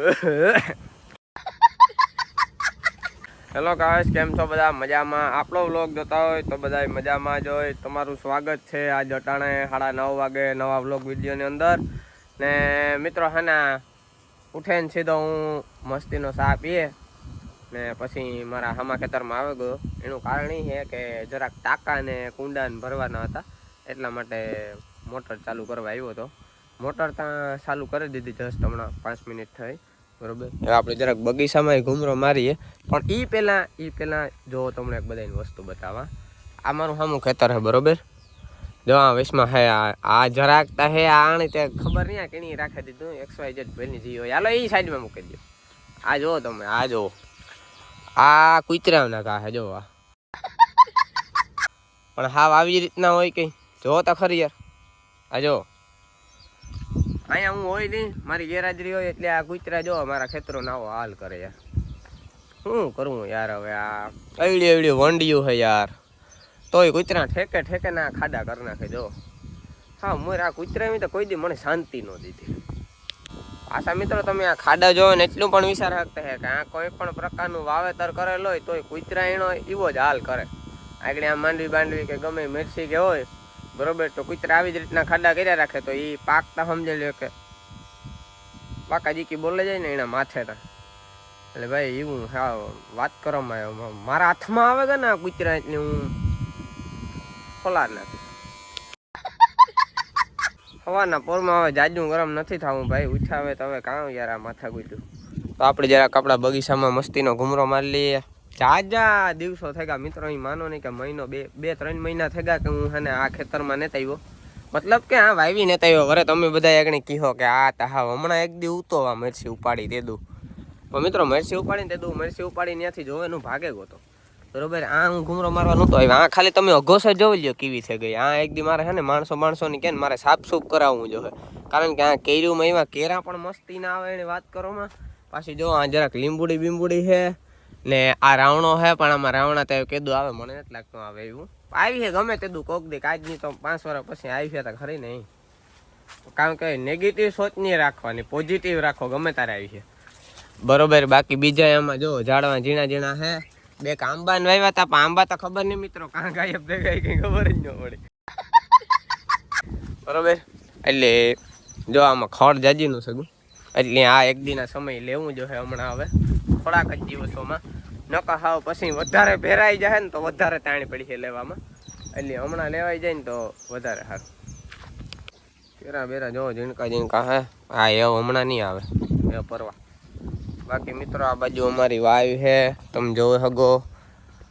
Hello guys, કેમ છો બધા? મજામાં? આપણો વ્લોગ જોતા હોય તો બધા મજામાં જ હોય. તમારું સ્વાગત છે આજ અટાણે 9:30 વાગે નવા વ્લોગ વિડીયોની અંદર. ને મિત્રો હે ને ઉઠીને સીધો હું મસ્તીનો ચા પીએ ને પછી મારા હામા ખેતરમાં આવી ગયો. એનું કારણ એ છે કે જરાક ટાંકા ને કુંડાને ભરવાના હતા, એટલા માટે મોટર ચાલુ કરવા આવ્યો હતો. મોટર ત્યાં ચાલુ કરી દીધી જસ્ટ હમણાં 5 મિનિટ થઈ, બરોબર. હવે આપણે જરાક બગીચામાં ઘૂમરો મારીએ, પણ એ પહેલાં જો તમને એક બધાની વસ્તુ બતાવવા. આ મારું સામું ખેતર છે, બરોબર. જો આ વિશમાં હે આ જરાકતા હે આણી તે ખબર નહીં આ કેની રાખી દીધું. XYZ ભાઈની જીઓ, હાલો એ સાઈડમાં મૂકી દો. આ જો તમે, આ જો આ કુતરાના ઘા હે, જો આ પણ હાવ આવી રીતના હોય કઈ જો તો ખરી યાર. આ જો અહીંયા હું હોય નહીં, મારી ગેરહાજરી હોય એટલે આ કુતરા જો મારા ખેતરો નાવો હાલ કરે યાર. શું કરું યાર હવે? આ એવડી વંડિયું છે યાર, તોય કુતરા ઠેકે ના ખાડા કરી નાખે. જો હા મોર આ કુતરા તો કોઈ દી મને શાંતિ ન દીધી. પાછા મિત્રો તમે આ ખાડા જોવો ને એટલું પણ વિચાર શકતા હે કે આ કોઈ પણ પ્રકારનું વાવેતર કરેલ હોય તોય કુતરા એનો એવો જ હાલ કરે. આગળ આ માંડવી કે ગમે મિર્ચી કે હોય, બરોબર, તો કુતરા આવી જ રીતના ખાડા કર્યા રાખે તો એ પાકતા સમજી લે કે પાકાજી કી બોલે જાય ને એના માથે ના. એટલે ભાઈ એવું હા વાત કરવામાં મારા હાથમાં આવે કે ને કુતરા એટલે હું ખોલાર નાખી. સવારના પોરમાં હવે જાજુ ગરમ નથી થવું ભાઈ, ઉઠાવે તો હવે કાં યાર આ માથા ગુજ્યું. તો આપણે જરાક આપણા બગીચામાં મસ્તીનો ઘૂમરો મારી લઈએ. જાજા દિવસો થઈ ગયા મિત્રો, અહીં માનો નહીં કે મહિનો 2-3 મહિના થઈ ગયા કે હું હે ને આ ખેતરમાં નતા આવ્યો. મતલબ કે આ વાવી નતા આવ્યો. વરે તમે બધા આગળ કહો કે આ તા હા હમણાં એક દી ઉતો આ મરસી ઉપાડી દે દઉં. પણ મિત્રો મરસી ઉપાડીને દે દઉં, મરસી ઉપાડી ત્યાંથી જોવે એનું ભાગે ગયો તો, બરોબર. આ હું ઘૂમરો મારવા નહોતો આવ્યો. આ ખાલી તમે અઘોસ જ જોઈ લો કેવી થઈ ગઈ. આ એક દી મારે છે ને માણસોની કે મારે સાફ કરાવવું જોઈએ, કારણ કે આ કેરીઓમાં એવા કેરા પણ મસ્તી ના આવે એની વાત કરોમાં. પાછી જો આ જરાક લીંબુડી છે ને આ રાવણો છે, પણ આમાં રાવણા તો કેદું આવે મને નથી લાગતું આવે એવું. આવી છે ગમે તેદું કોક દી, આજની તો 5 વર્ષ પછી આવી છે તો ખરી નહીં. કારણ કે નેગેટિવ સોચ નહીં રાખવાની, પોઝિટિવ રાખો ગમે તારે આવી છે, બરોબર. બાકી બીજા એમાં જો ઝાડવા ઝીણા છે. 2 આંબાને વાવ્યા હતા, પણ આંબા તો ખબર નહીં મિત્રો કાં ગાયબ થઈ ગઈ કઈ ખબર જ ન પડી, બરોબર. એટલે જો આમાં ખડ જાજીનું સગું, એટલે આ એક દીના સમય લેવું જોઈએ હમણાં. હવે થોડાક જ દિવસોમાં નકા હાવ પછી વધારે ભેરાઈ જાય ને તો વધારે તાણી પડી છે લેવામાં, એટલે હમણાં લેવાઈ જાય ને તો વધારે સારું. કેરા બેરા જો ઝીણકા હે. હા એ હમણાં નહીં આવે એ પરવા. બાકી મિત્રો આ બાજુ અમારી વાવ છે, તમે જોઈ શકો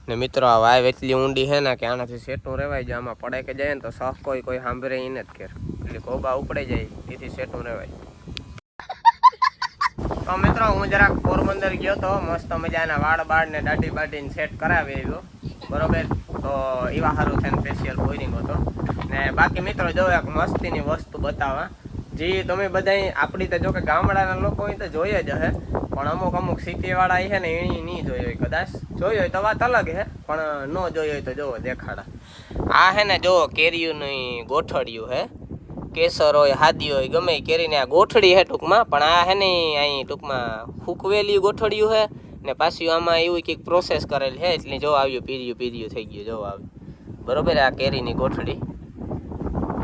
ને મિત્રો. આ વાવ એટલી ઊંડી છે ને કે આનાથી સેટું રહેવાય જાય. આમાં પડે કે જાય ને તો સહ કોઈ સાંભળે એને જ ઘેર, એટલે ગોબા ઉપડે જાય એથી સેટું રહેવાય. તો મિત્રો હું જરાક પોરબંદર ગયો તો, મસ્ત મજાના વાળ ને દાઢી બાઢીને સેટ કરાવી આવ્યો, બરોબર. તો એવા સારું થઈને સ્પેશિયલ બોઈરિંગ હતો. ને બાકી મિત્રો જો એક મસ્તીની વસ્તુ બતાવવા, જે તમે બધા આપણી તો જો કે ગામડાના લોકો હોય તો જોઈએ જ હે, પણ અમુક સિટીવાળા છે ને એની નહીં જોઈ હોય. કદાચ જોઈ હોય તો વાત અલગ છે, પણ ન જોઈ હોય તો જોવો દેખાડા. આ હે ને જો કેરીઓની ગોઠડિયું હે, કેસર હોય હાદી હોય ગમે કેરીને આ ગોઠડી હે ટૂંકમાં. પણ આ હે ને અહીં ટૂંકમાં ફૂકવેલી ગોઠડિયું હે ને પાછું આમાં એવું કંઈક પ્રોસેસ કરેલ છે, એટલે જો આવ્યું પીર્યું થઈ ગયું, જો આવ્યું, બરોબર. આ કેરીની ગોઠડી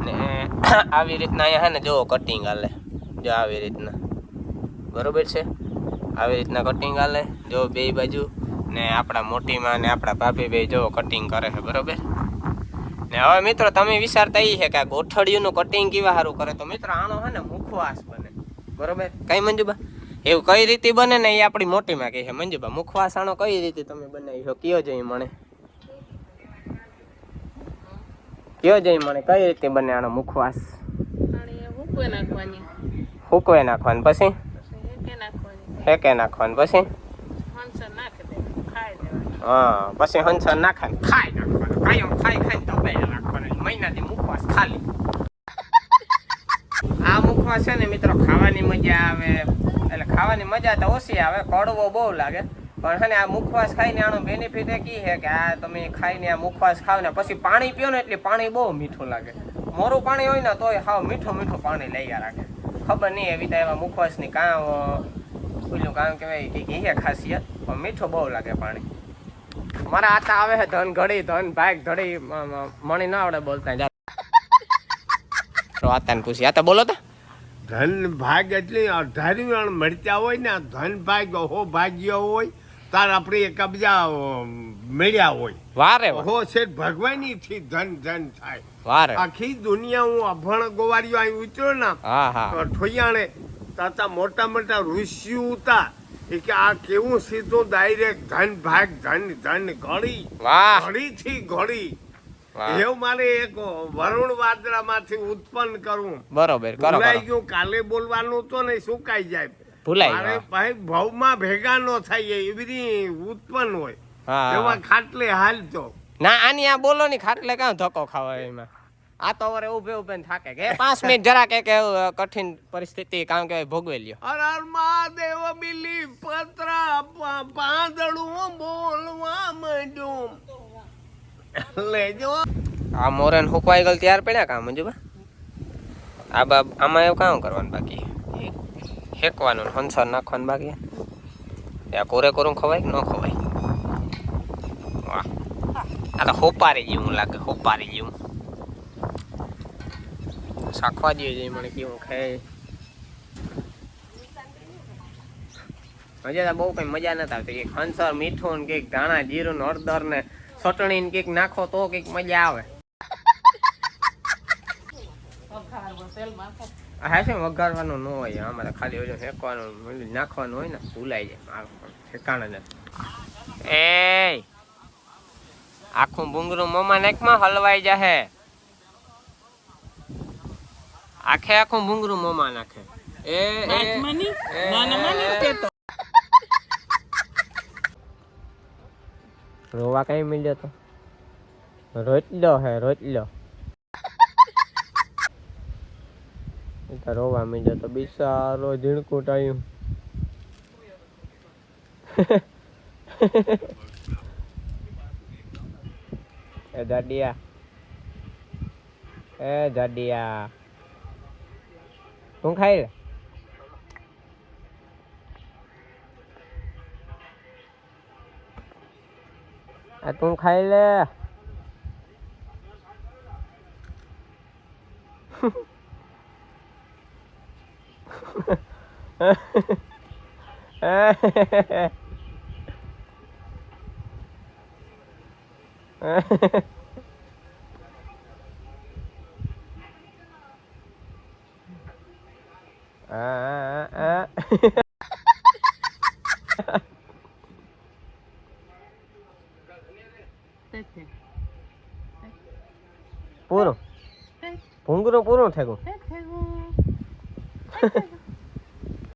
ને આવી રીતના અહીંયા હે ને જો કટિંગ હાલે, જો આવી રીતના, બરોબર છે. આવી રીતના કટિંગ હાલે જો બે બાજુ. ને આપણા મોટીમાં ને આપણા ભાભી ભાઈ જો કટિંગ કરે છે, બરોબર. ને હવે મિત્રો તમે વિચારતા એ છે કે આ ગોઠડિયુંનું કટિંગ કેવા સારું કરે, તો મિત્રો આનો હે ને મુખવાસ બને, બરોબર. કઈ મંજુબા એવું કઈ રીતે બને ને એ આપણી મોટીમાં કહે છે. મંજુબા મુખવાસ આનો કઈ રીતે તમે બનાવી છો કયો જઈ મને, કયો જઈ મને કઈ રીતે બને આનો મુખવાસ? હુકવે નાખવાનું, પછી હેકે નાખવાનું, પછી હા, પછી હંસર નાખવાનું, ખાઈ નાખવાનું, કાયમ ખાઈ તપે નાખવાનું. મહિનાથી મુખવાસ ખાલી. આ મુખવાસ છે ને મિત્રો ખાવાની મજા આવે, એટલે ખાવાની મજા તો ઓછી આવે, કડવો બહુ લાગે. પણ છે ને આ મુખવાસ ખાઈને આનો બેનિફિટ એ કી છે કે આ તમે ખાઈને આ મુખવાસ ખાવ ને પછી પાણી પીઓ ને એટલે પાણી બહુ મીઠું લાગે. મોરું પાણી હોય ને તોય હાવ મીઠું પાણી લઈ રાખે. ખબર નહીં એવી તો એવા મુખવાસની કાં ખુલ્લું કારણ કે કંઈક એ ખાસિયત પણ મીઠું બહુ લાગે પાણી. મારા આતા આવે છે ધન ઘડી ધન ભાગ ઘડી મણી ના આવડે બોલતા તો આતાને પૂછી આતા બોલો તા ધન ભાગ એટલે 18 મળતા હોય ને ધન ભાગ હો ભાગ્ય હોય તાર આપણે એકબીજા મળ્યા હોય વારે હો છે ભગવાનની થી ધન ધન થાય વારે આખી દુનિયા હું અભણ ગોવારીઓ અહીં ઉતર્યો ને હા હા તો ઠોયાણે તાતા મોટા મોટા ઋષિ હતા એ કે આ કેવું સીધું ડાયરેક્ટ ધન ભાગ ધન ધન ઘડી વાહ ઘડી થી ઘડી વાહ એવું મારે એક વરુણ વાદળા માંથી ઉત્પન્ન કરવું બરોબર કરો ભૂલાઈ કરો ગયું કાલે બોલવાનું તો નહીં સુકાઈ જાય ભૂલાઈ મારે ગયું. ભાઈ ભાવમાં ભેગા ન થાય એવી ઉત્પન્ન હોય હા એવા ખાટલે હાલતો ના આની આ બોલો ની ખાટલે કાં ધક્કો ખાવા એમાં આ તો વરે ઉભે ઉભે થાકે કે 5 મિનિટ જરા કે કઠિન પરિસ્થિતિ કારણ કે ભોગવી લ્યો. અરર મહાદેવ બિલી પત્ર પાંદડું બોલવા માંડ્યું લેજો આ મોરન હુકવાઈ ગયેલ ત્યાર પડ્યા કામ મંજુબા આ બાબ આમાં એવું કામ કરવાનું બાકી હેકવાનું હંસર નાખવાનું બાકી ત્યાં કોરે કોરું ખવાય કે ન ખવાય વાહ આ તો હોપારી જેવું લાગે હોપારી જેવું શાખવા દે છે મને કેવું ખાય મજા બહુ કઈ મજા નથી આવતી કંઈક હંસર મીઠું ને કંઈક ધાણા જીરું ને હળદર ને ચટણી ને કંઈક નાખો તો કંઈક મજા આવે હા છે વઘારવાનું ન હોય અમારે ખાલી ઓલું ફેંકવાનું નાખવાનું હોય ને ભૂલાઈ જાય ઠેકાણે નથી એ આખું ભૂંગરું મોમાં નાકમાં હલવાઈ જાહે આખે આખું ભૂંગરું મોમાં નાખે એ રોવા કઈ મળ્યો તો રોટલો હે રોટલો રોવા મળ્યો તો બિચારો ઝીણકું ટાયું એ જાડિયા તું ખાઈ લે આ તું ખાઈ લે પૂરું ભૂંગરું પૂરું થયું